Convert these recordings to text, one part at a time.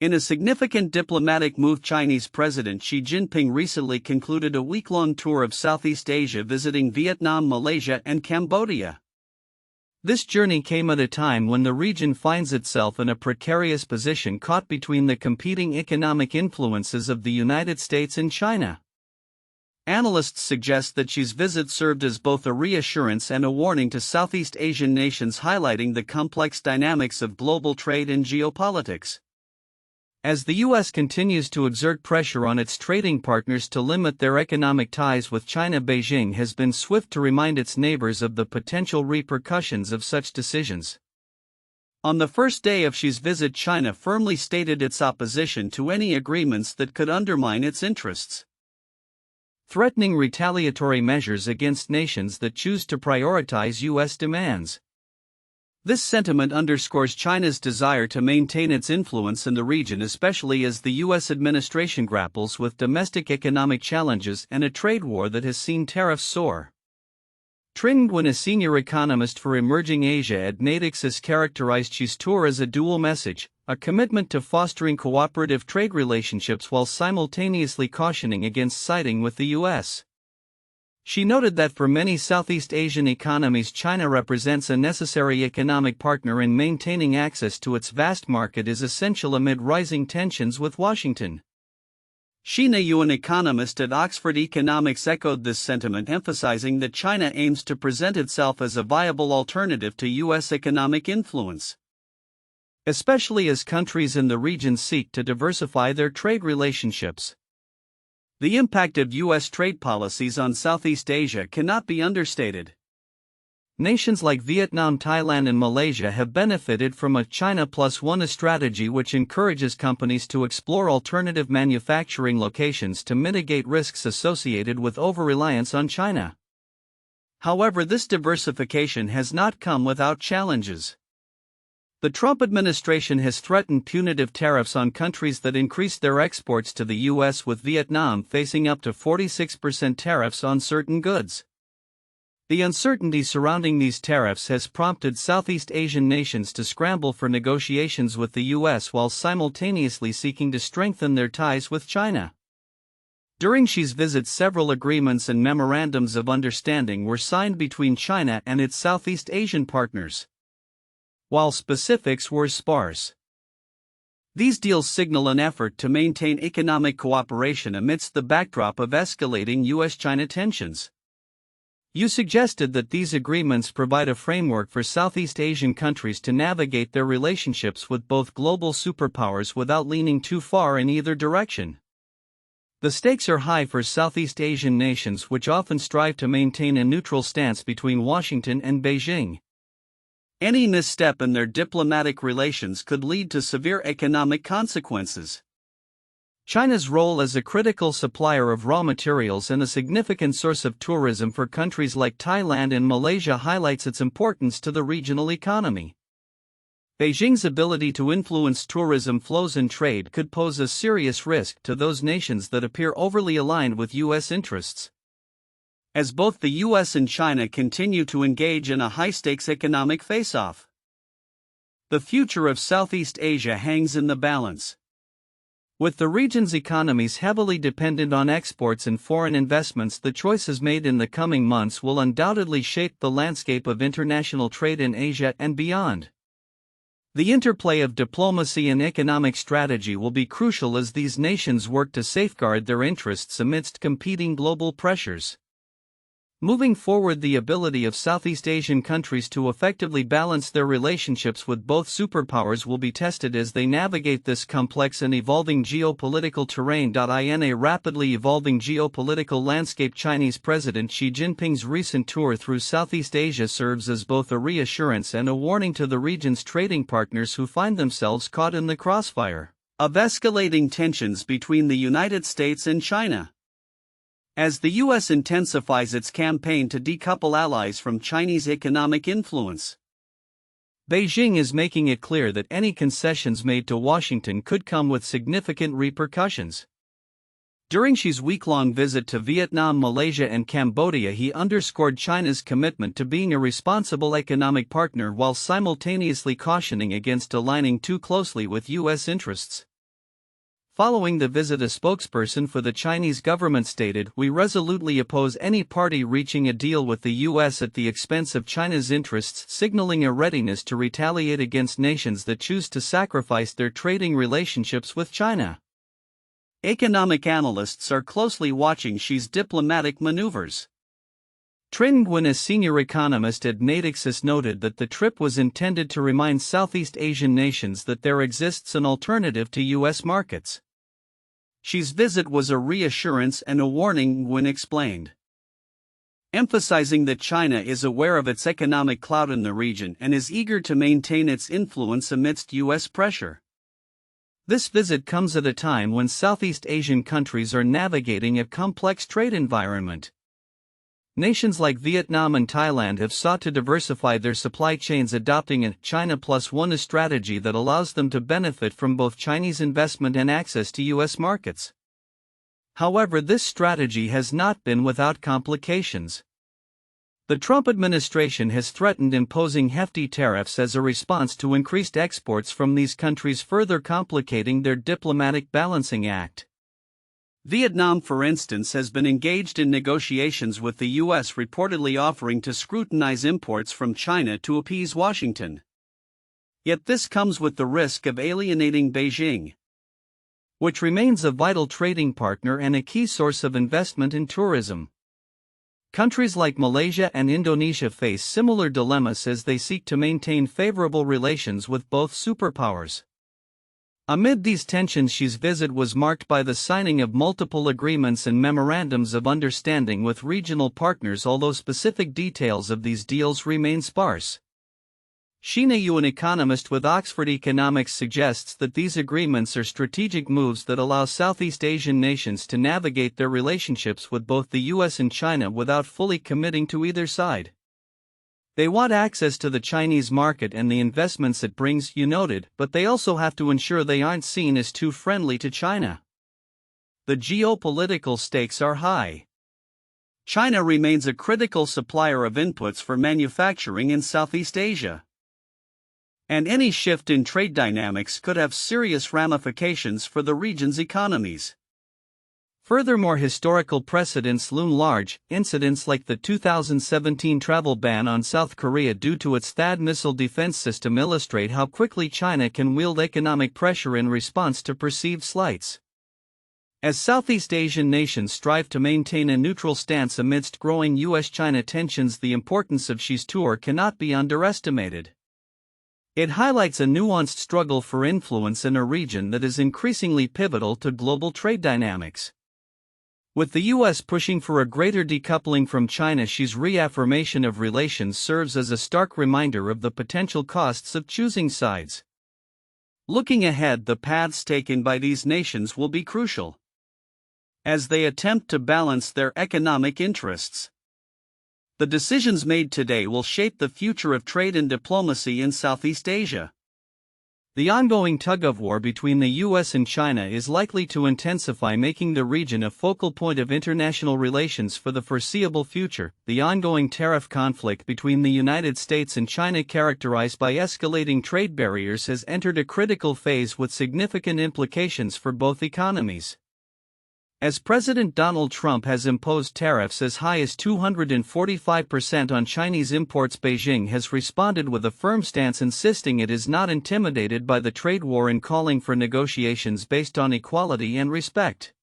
In a significant diplomatic move, Chinese President Xi Jinping recently concluded a week-long tour of Southeast Asia, visiting Vietnam, Malaysia, and Cambodia. This journey came at a time when the region finds itself in a precarious position, caught between the competing economic influences of the United States and China. Analysts suggest that Xi's visit served as both a reassurance and a warning to Southeast Asian nations, highlighting the complex dynamics of global trade and geopolitics. As the U.S. continues to exert pressure on its trading partners to limit their economic ties with China, Beijing has been swift to remind its neighbors of the potential repercussions of such decisions. On the first day of Xi's visit, China firmly stated its opposition to any agreements that could undermine its interests, threatening retaliatory measures against nations that choose to prioritize U.S. demands. This sentiment underscores China's desire to maintain its influence in the region, especially as the U.S. administration grapples with domestic economic challenges and a trade war that has seen tariffs soar. Trinh Nguyen, a senior economist for emerging Asia at Analysts, has characterized Xi's tour as a dual message: a commitment to fostering cooperative trade relationships while simultaneously cautioning against siding with the U.S. She noted that for many Southeast Asian economies, China represents a necessary economic partner, and maintaining access to its vast market is essential amid rising tensions with Washington. Shina Yu, an economist at Oxford Economics, echoed this sentiment, emphasizing that China aims to present itself as a viable alternative to U.S. economic influence, especially as countries in the region seek to diversify their trade relationships. The impact of U.S. trade policies on Southeast Asia cannot be understated. Nations like Vietnam, Thailand, and Malaysia have benefited from a China Plus One strategy, which encourages companies to explore alternative manufacturing locations to mitigate risks associated with over-reliance on China. However, this diversification has not come without challenges. The Trump administration has threatened punitive tariffs on countries that increased their exports to the U.S., with Vietnam facing up to 46% tariffs on certain goods. The uncertainty surrounding these tariffs has prompted Southeast Asian nations to scramble for negotiations with the U.S. while simultaneously seeking to strengthen their ties with China. During Xi's visit, several agreements and memorandums of understanding were signed between China and its Southeast Asian partners, while specifics were sparse. These deals signal an effort to maintain economic cooperation amidst the backdrop of escalating U.S.-China tensions. You suggested that these agreements provide a framework for Southeast Asian countries to navigate their relationships with both global superpowers without leaning too far in either direction. The stakes are high for Southeast Asian nations, which often strive to maintain a neutral stance between Washington and Beijing. Any misstep in their diplomatic relations could lead to severe economic consequences. China's role as a critical supplier of raw materials and a significant source of tourism for countries like Thailand and Malaysia highlights its importance to the regional economy. Beijing's ability to influence tourism flows and trade could pose a serious risk to those nations that appear overly aligned with U.S. interests, as both the U.S. and China continue to engage in a high-stakes economic face-off. The future of Southeast Asia hangs in the balance. With the region's economies heavily dependent on exports and foreign investments, the choices made in the coming months will undoubtedly shape the landscape of international trade in Asia and beyond. The interplay of diplomacy and economic strategy will be crucial as these nations work to safeguard their interests amidst competing global pressures. Moving forward, the ability of Southeast Asian countries to effectively balance their relationships with both superpowers will be tested as they navigate this complex and evolving geopolitical terrain. In a rapidly evolving geopolitical landscape, Chinese President Xi Jinping's recent tour through Southeast Asia serves as both a reassurance and a warning to the region's trading partners who find themselves caught in the crossfire of escalating tensions between the United States and China. As the U.S. intensifies its campaign to decouple allies from Chinese economic influence, Beijing is making it clear that any concessions made to Washington could come with significant repercussions. During Xi's week-long visit to Vietnam, Malaysia, and Cambodia, he underscored China's commitment to being a responsible economic partner while simultaneously cautioning against aligning too closely with U.S. interests. Following the visit, a spokesperson for the Chinese government stated, "We resolutely oppose any party reaching a deal with the U.S. at the expense of China's interests," signaling a readiness to retaliate against nations that choose to sacrifice their trading relationships with China. Economic analysts are closely watching Xi's diplomatic maneuvers. Trinh Nguyen, a senior economist at Natixis, noted that the trip was intended to remind Southeast Asian nations that there exists an alternative to U.S. markets. Xi's visit was a reassurance and a warning, Nguyen explained, emphasizing that China is aware of its economic clout in the region and is eager to maintain its influence amidst U.S. pressure. This visit comes at a time when Southeast Asian countries are navigating a complex trade environment. Nations like Vietnam and Thailand have sought to diversify their supply chains, adopting a China Plus One strategy that allows them to benefit from both Chinese investment and access to U.S. markets. However, this strategy has not been without complications. The Trump administration has threatened imposing hefty tariffs as a response to increased exports from these countries, further complicating their diplomatic balancing act. Vietnam, for instance, has been engaged in negotiations with the U.S., reportedly offering to scrutinize imports from China to appease Washington. Yet this comes with the risk of alienating Beijing, which remains a vital trading partner and a key source of investment in tourism. Countries like Malaysia and Indonesia face similar dilemmas as they seek to maintain favorable relations with both superpowers. Amid these tensions, Xi's visit was marked by the signing of multiple agreements and memorandums of understanding with regional partners, although specific details of these deals remain sparse. Sheena Yu, an economist with Oxford Economics, suggests that these agreements are strategic moves that allow Southeast Asian nations to navigate their relationships with both the U.S. and China without fully committing to either side. They want access to the Chinese market and the investments it brings, Yu noted, but they also have to ensure they aren't seen as too friendly to China. The geopolitical stakes are high. China remains a critical supplier of inputs for manufacturing in Southeast Asia, and any shift in trade dynamics could have serious ramifications for the region's economies. Furthermore, historical precedents loom large. Incidents like the 2017 travel ban on South Korea due to its THAAD missile defense system illustrate how quickly China can wield economic pressure in response to perceived slights. As Southeast Asian nations strive to maintain a neutral stance amidst growing U.S.-China tensions, the importance of Xi's tour cannot be underestimated. It highlights a nuanced struggle for influence in a region that is increasingly pivotal to global trade dynamics. With the U.S. pushing for a greater decoupling from China, Xi's reaffirmation of relations serves as a stark reminder of the potential costs of choosing sides. Looking ahead, the paths taken by these nations will be crucial as they attempt to balance their economic interests. The decisions made today will shape the future of trade and diplomacy in Southeast Asia. The ongoing tug-of-war between the U.S. and China is likely to intensify, making the region a focal point of international relations for the foreseeable future. The ongoing tariff conflict between the United States and China, characterized by escalating trade barriers, has entered a critical phase with significant implications for both economies. As President Donald Trump has imposed tariffs as high as 245% on Chinese imports, Beijing has responded with a firm stance, insisting it is not intimidated by the trade war and calling for negotiations based on equality and respect.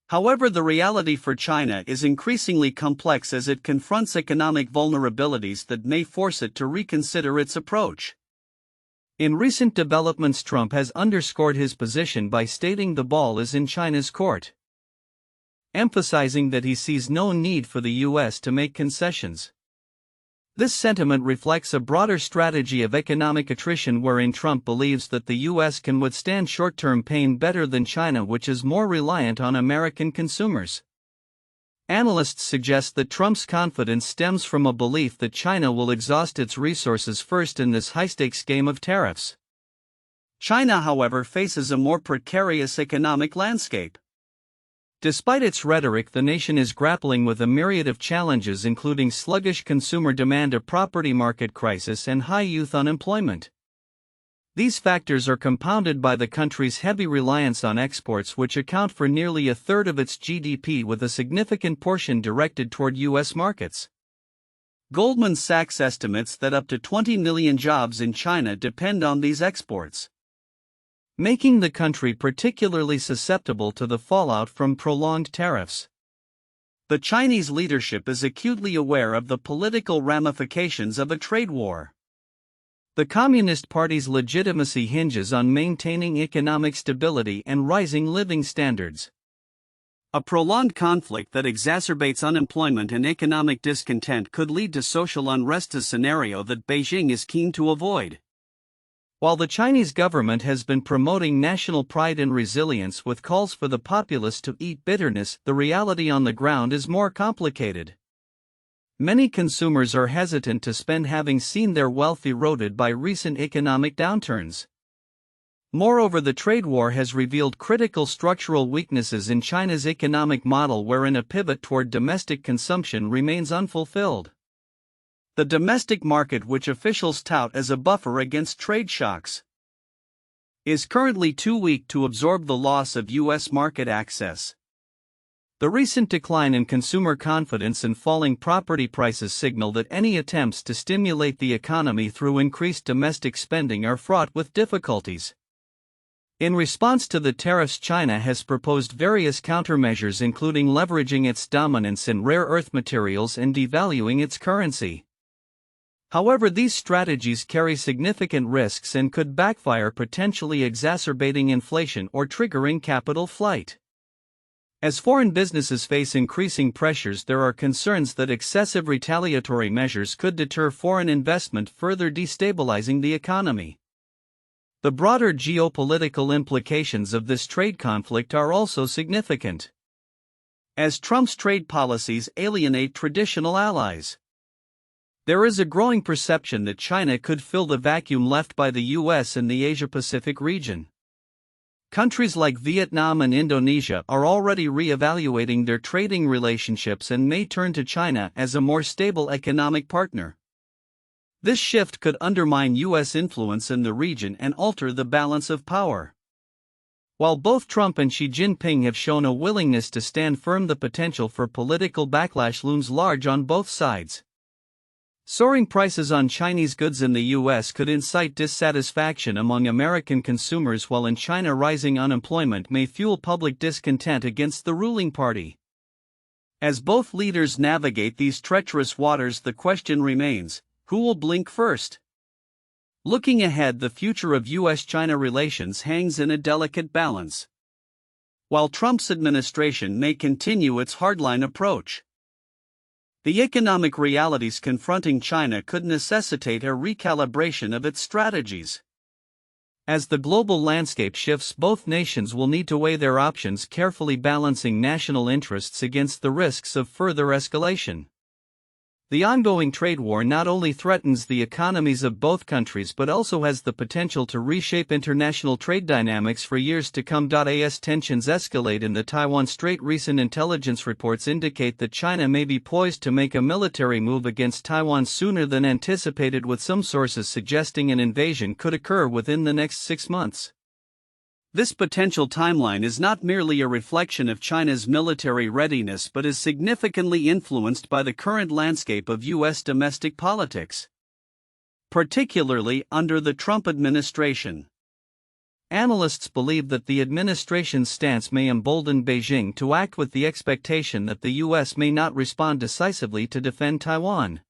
However, the reality for China is increasingly complex as it confronts economic vulnerabilities that may force it to reconsider its approach. In recent developments, Trump has underscored his position by stating the ball is in China's court, emphasizing that he sees no need for the U.S. to make concessions. This sentiment reflects a broader strategy of economic attrition wherein Trump believes that the U.S. can withstand short-term pain better than China, which is more reliant on American consumers. Analysts suggest that Trump's confidence stems from a belief that China will exhaust its resources first in this high-stakes game of tariffs. China, however, faces a more precarious economic landscape. Despite its rhetoric, the nation is grappling with a myriad of challenges, including sluggish consumer demand, a property market crisis, and high youth unemployment. These factors are compounded by the country's heavy reliance on exports, which account for nearly a third of its GDP, with a significant portion directed toward U.S. markets. Goldman Sachs estimates that up to 20 million jobs in China depend on these exports, making the country particularly susceptible to the fallout from prolonged tariffs. The Chinese leadership is acutely aware of the political ramifications of a trade war. The Communist Party's legitimacy hinges on maintaining economic stability and rising living standards. A prolonged conflict that exacerbates unemployment and economic discontent could lead to social unrest, a scenario that Beijing is keen to avoid. While the Chinese government has been promoting national pride and resilience with calls for the populace to eat bitterness, the reality on the ground is more complicated. Many consumers are hesitant to spend, having seen their wealth eroded by recent economic downturns. Moreover, the trade war has revealed critical structural weaknesses in China's economic model, wherein a pivot toward domestic consumption remains unfulfilled. The domestic market, which officials tout as a buffer against trade shocks, is currently too weak to absorb the loss of U.S. market access. The recent decline in consumer confidence and falling property prices signal that any attempts to stimulate the economy through increased domestic spending are fraught with difficulties. In response to the tariffs, China has proposed various countermeasures, including leveraging its dominance in rare earth materials and devaluing its currency. However, these strategies carry significant risks and could backfire, potentially exacerbating inflation or triggering capital flight. As foreign businesses face increasing pressures, there are concerns that excessive retaliatory measures could deter foreign investment, further destabilizing the economy. The broader geopolitical implications of this trade conflict are also significant, as Trump's trade policies alienate traditional allies. There is a growing perception that China could fill the vacuum left by the U.S. in the Asia-Pacific region. Countries like Vietnam and Indonesia are already re-evaluating their trading relationships and may turn to China as a more stable economic partner. This shift could undermine U.S. influence in the region and alter the balance of power. While both Trump and Xi Jinping have shown a willingness to stand firm, the potential for political backlash looms large on both sides. Soaring prices on Chinese goods in the U.S. could incite dissatisfaction among American consumers, while in China rising unemployment may fuel public discontent against the ruling party. As both leaders navigate these treacherous waters, the question remains, who will blink first? Looking ahead, the future of U.S.-China relations hangs in a delicate balance. While Trump's administration may continue its hardline approach, the economic realities confronting China could necessitate a recalibration of its strategies. As the global landscape shifts, both nations will need to weigh their options, carefully balancing national interests against the risks of further escalation. The ongoing trade war not only threatens the economies of both countries but also has the potential to reshape international trade dynamics for years to come. As tensions escalate in the Taiwan Strait, recent intelligence reports indicate that China may be poised to make a military move against Taiwan sooner than anticipated, with some sources suggesting an invasion could occur within the next 6 months. This potential timeline is not merely a reflection of China's military readiness but is significantly influenced by the current landscape of U.S. domestic politics, particularly under the Trump administration. Analysts believe that the administration's stance may embolden Beijing to act, with the expectation that the U.S. may not respond decisively to defend Taiwan.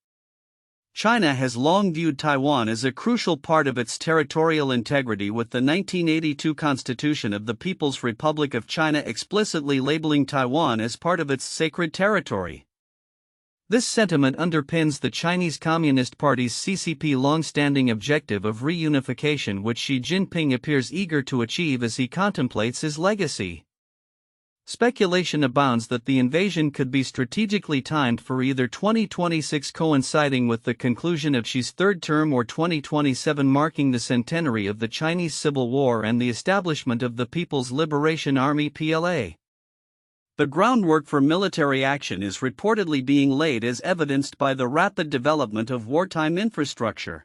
China has long viewed Taiwan as a crucial part of its territorial integrity, with the 1982 Constitution of the People's Republic of China explicitly labeling Taiwan as part of its sacred territory. This sentiment underpins the Chinese Communist Party's CCP long-standing objective of reunification, which Xi Jinping appears eager to achieve as he contemplates his legacy. Speculation abounds that the invasion could be strategically timed for either 2026, coinciding with the conclusion of Xi's third term, or 2027, marking the centenary of the Chinese Civil War and the establishment of the People's Liberation Army (PLA). The groundwork for military action is reportedly being laid, as evidenced by the rapid development of wartime infrastructure.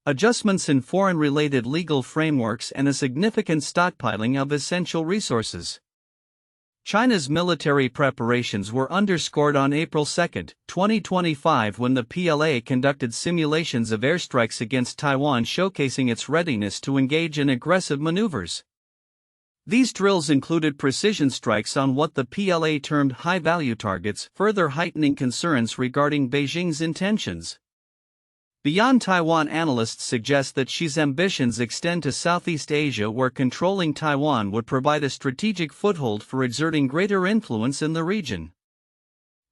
adjustments in foreign-related legal frameworks, and a significant stockpiling of essential resources. China's military preparations were underscored on April 2, 2025, when the PLA conducted simulations of airstrikes against Taiwan, showcasing its readiness to engage in aggressive maneuvers. These drills included precision strikes on what the PLA termed high-value targets, further heightening concerns regarding Beijing's intentions. Beyond Taiwan, analysts suggest that Xi's ambitions extend to Southeast Asia, where controlling Taiwan would provide a strategic foothold for exerting greater influence in the region.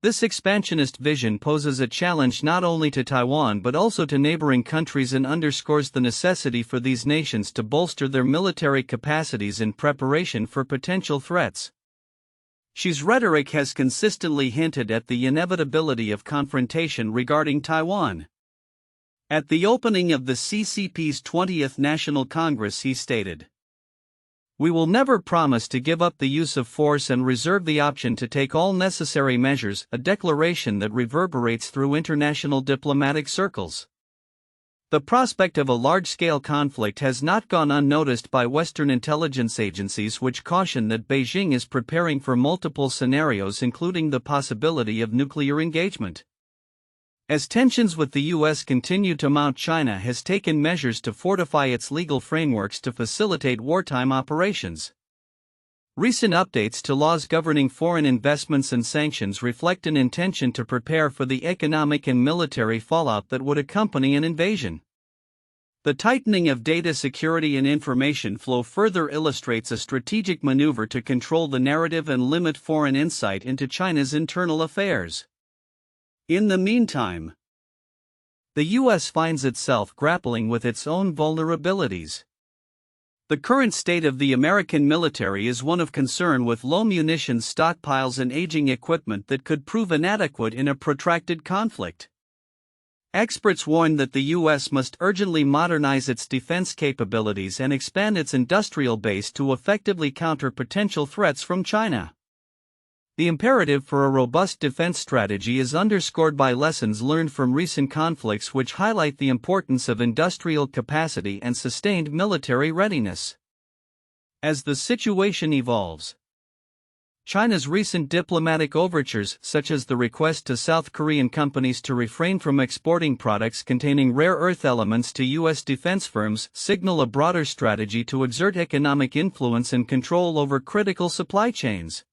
This expansionist vision poses a challenge not only to Taiwan but also to neighboring countries and underscores the necessity for these nations to bolster their military capacities in preparation for potential threats. Xi's rhetoric has consistently hinted at the inevitability of confrontation regarding Taiwan. At the opening of the CCP's 20th National Congress, he stated, "We will never promise to give up the use of force and reserve the option to take all necessary measures," a declaration that reverberates through international diplomatic circles. The prospect of a large-scale conflict has not gone unnoticed by Western intelligence agencies, which caution that Beijing is preparing for multiple scenarios, including the possibility of nuclear engagement. As tensions with the U.S. continue to mount, China has taken measures to fortify its legal frameworks to facilitate wartime operations. Recent updates to laws governing foreign investments and sanctions reflect an intention to prepare for the economic and military fallout that would accompany an invasion. The tightening of data security and information flow further illustrates a strategic maneuver to control the narrative and limit foreign insight into China's internal affairs. In the meantime, the U.S. finds itself grappling with its own vulnerabilities. The current state of the American military is one of concern, with low munitions stockpiles and aging equipment that could prove inadequate in a protracted conflict. Experts warn that the U.S. must urgently modernize its defense capabilities and expand its industrial base to effectively counter potential threats from China. The imperative for a robust defense strategy is underscored by lessons learned from recent conflicts, which highlight the importance of industrial capacity and sustained military readiness. As the situation evolves, China's recent diplomatic overtures, such as the request to South Korean companies to refrain from exporting products containing rare earth elements to U.S. defense firms, signal a broader strategy to exert economic influence and control over critical supply chains.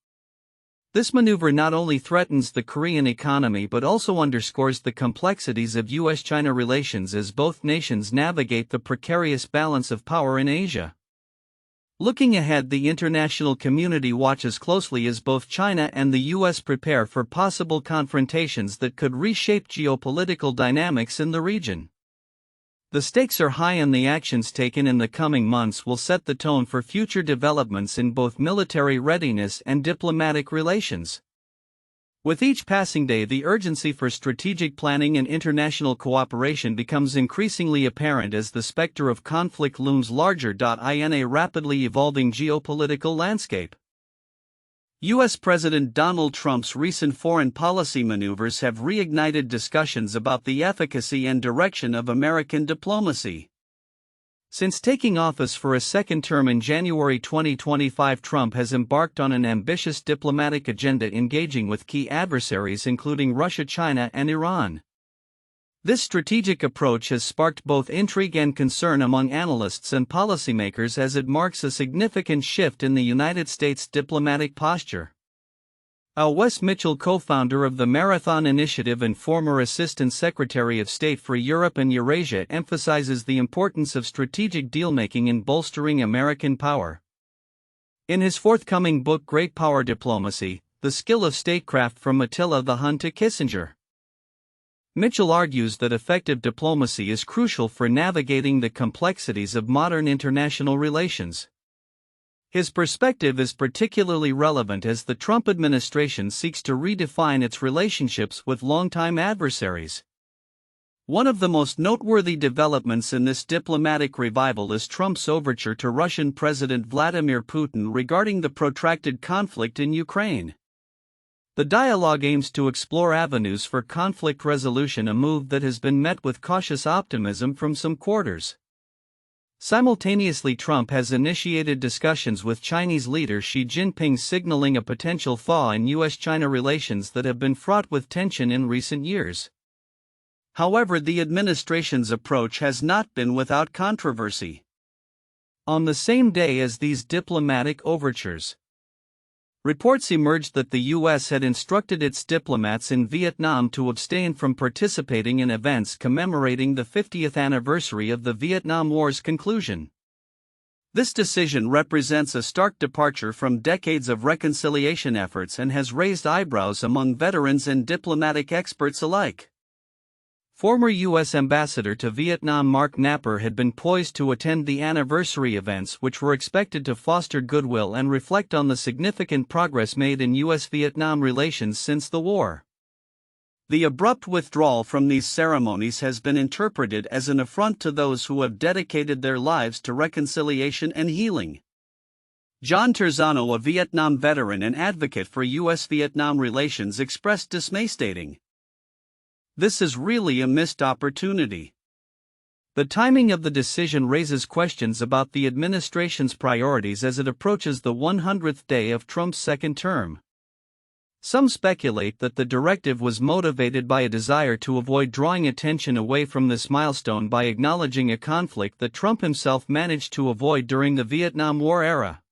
This maneuver not only threatens the Korean economy but also underscores the complexities of U.S.-China relations as both nations navigate the precarious balance of power in Asia. Looking ahead, the international community watches closely as both China and the U.S. prepare for possible confrontations that could reshape geopolitical dynamics in the region. The stakes are high, and the actions taken in the coming months will set the tone for future developments in both military readiness and diplomatic relations. With each passing day, the urgency for strategic planning and international cooperation becomes increasingly apparent as the specter of conflict looms larger in a rapidly evolving geopolitical landscape. U.S. President Donald Trump's recent foreign policy maneuvers have reignited discussions about the efficacy and direction of American diplomacy. Since taking office for a second term in January 2025, Trump has embarked on an ambitious diplomatic agenda, engaging with key adversaries including Russia, China, and Iran. This strategic approach has sparked both intrigue and concern among analysts and policymakers, as it marks a significant shift in the United States' diplomatic posture. Wes Mitchell, co-founder of the Marathon Initiative and former Assistant Secretary of State for Europe and Eurasia, emphasizes the importance of strategic deal-making in bolstering American power. In his forthcoming book Great Power Diplomacy: The Skill of Statecraft, from Attila the Hun to Kissinger, Mitchell argues that effective diplomacy is crucial for navigating the complexities of modern international relations. His perspective is particularly relevant as the Trump administration seeks to redefine its relationships with longtime adversaries. One of the most noteworthy developments in this diplomatic revival is Trump's overture to Russian President Vladimir Putin regarding the protracted conflict in Ukraine. The dialogue aims to explore avenues for conflict resolution, a move that has been met with cautious optimism from some quarters. Simultaneously, Trump has initiated discussions with Chinese leader Xi Jinping, signaling a potential thaw in U.S.-China relations that have been fraught with tension in recent years. However, the administration's approach has not been without controversy. On the same day as these diplomatic overtures, reports emerged that the U.S. had instructed its diplomats in Vietnam to abstain from participating in events commemorating the 50th anniversary of the Vietnam War's conclusion. This decision represents a stark departure from decades of reconciliation efforts and has raised eyebrows among veterans and diplomatic experts alike. Former U.S. Ambassador to Vietnam Mark Napper had been poised to attend the anniversary events, which were expected to foster goodwill and reflect on the significant progress made in U.S.-Vietnam relations since the war. The abrupt withdrawal from these ceremonies has been interpreted as an affront to those who have dedicated their lives to reconciliation and healing. John Terzano, a Vietnam veteran and advocate for U.S.-Vietnam relations, expressed dismay, stating, "This is really a missed opportunity." The timing of the decision raises questions about the administration's priorities as it approaches the 100th day of Trump's second term. Some speculate that the directive was motivated by a desire to avoid drawing attention away from this milestone by acknowledging a conflict that Trump himself managed to avoid during the Vietnam War era.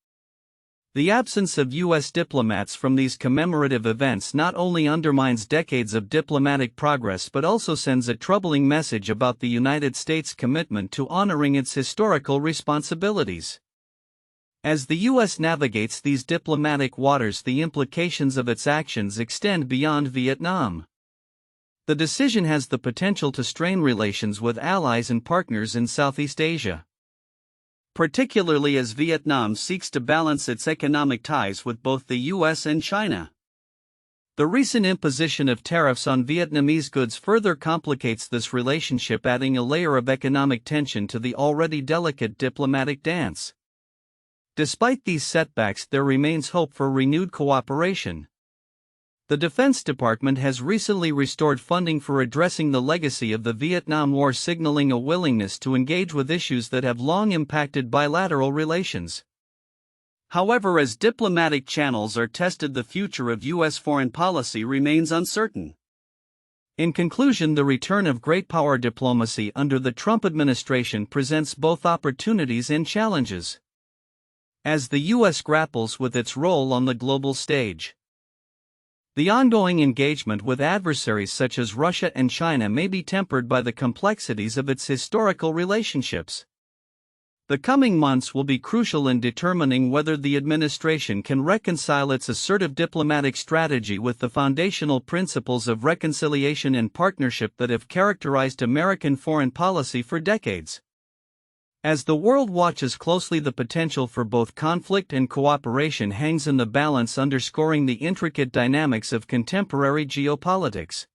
The absence of U.S. diplomats from these commemorative events not only undermines decades of diplomatic progress but also sends a troubling message about the United States' commitment to honoring its historical responsibilities. As the U.S. navigates these diplomatic waters, the implications of its actions extend beyond Vietnam. The decision has the potential to strain relations with allies and partners in Southeast Asia, particularly as Vietnam seeks to balance its economic ties with both the U.S. and China. The recent imposition of tariffs on Vietnamese goods further complicates this relationship, adding a layer of economic tension to the already delicate diplomatic dance. Despite these setbacks, there remains hope for renewed cooperation. The Defense Department has recently restored funding for addressing the legacy of the Vietnam War, signaling a willingness to engage with issues that have long impacted bilateral relations. However, as diplomatic channels are tested, the future of U.S. foreign policy remains uncertain. In conclusion, the return of great power diplomacy under the Trump administration presents both opportunities and challenges. As the U.S. grapples with its role on the global stage, the ongoing engagement with adversaries such as Russia and China may be tempered by the complexities of its historical relationships. The coming months will be crucial in determining whether the administration can reconcile its assertive diplomatic strategy with the foundational principles of reconciliation and partnership that have characterized American foreign policy for decades. As the world watches closely, the potential for both conflict and cooperation hangs in the balance, underscoring the intricate dynamics of contemporary geopolitics.